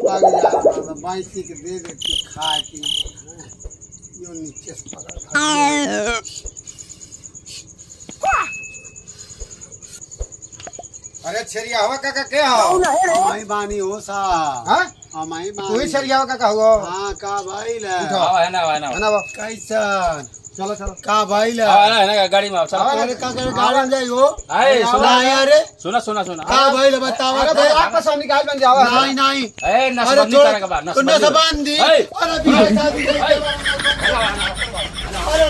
पक जा बाइसी के दे देती खा की यो नीचे से पकड़ अरे छरिया हवा काका के हो हमारी बानी हो सा हां हमारी तू ही बानी छरिया हवा काका हुआ हां का भाई ले है ना है ना कैसा चलो चलो का भाई ले है ना गाड़ी में चलो अरे का कर गाड़ी में जाई हो अरे सुना यारे सुना का भाई ले बताओ अरे भाई आपस में निकाल बन जाओ नहीं नहीं ए नसबंदी करे के बाद तू नसबंदी अरे बिया शादी अरे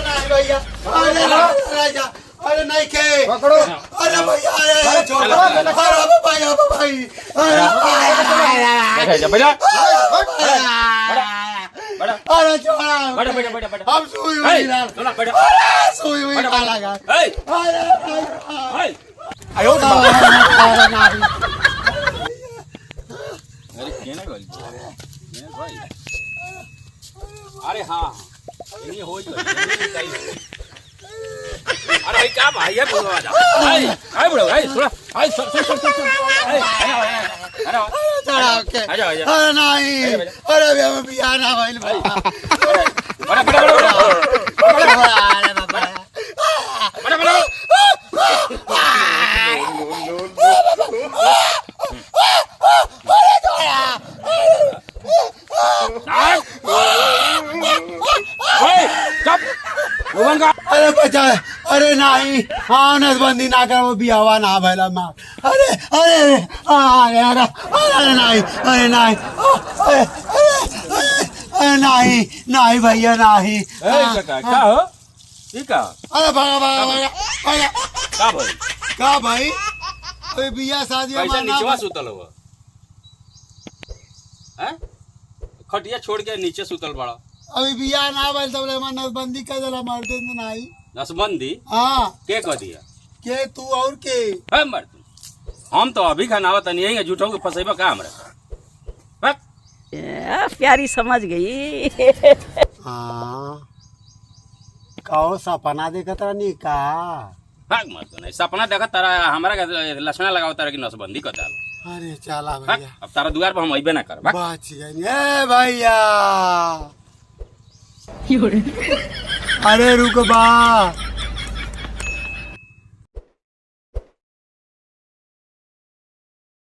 नहीं भैया अरे राजा अरे नहीं के पकड़ो अरे भैया अरे छोड़ अरे भाई बैठ जा बैठ अरे छोड़ा बैठ हम सोई हुई ना सुना बैठ अरे सोई हुई ना लगा ए अरे आयो अरे नहीं अरे केना गल केना भाई अरे हां ये हो गई अरे भाई क्या भाई है बोलो आजा आई बड़ो आई सुन आई सुन आई अरे चढ़ा के आजा अरे नहीं अरे भी हमें बिया ना भाई बड़ा अरे बाबा अरे बचा अरे नहीं हाँ नसबंदी ना कर वो बियावा ना भैला मार अरे अरे यार अरे नहीं अरे नहीं अरे नहीं नहीं भैया नहीं क्या हो ठीक है अरे भागा का भाई अरे बिया शादी पैसा नीचे सुतल हो हैं खटिया छोड़ के नीचे सुतल बड़ा अभी बिया ना भैल तब नसबंदी कर देला मरते नहीं नसबंदी हाँ के कह दिया के तू और के है मर्द हम तो अभी खानावत नहीं है झूठों के फसेबा का हमरा प्यारी समझ गई हाँ कहो सपना देखत रहनी का भाग मत नहीं सपना देखा तारा हमरा के लक्षणा लगाओ तारा की नसबंदी कर डाल अरे चला भैया अब तारा दुआर पर हम अइबे ना कर बच गई ए भैया अरे रुक बा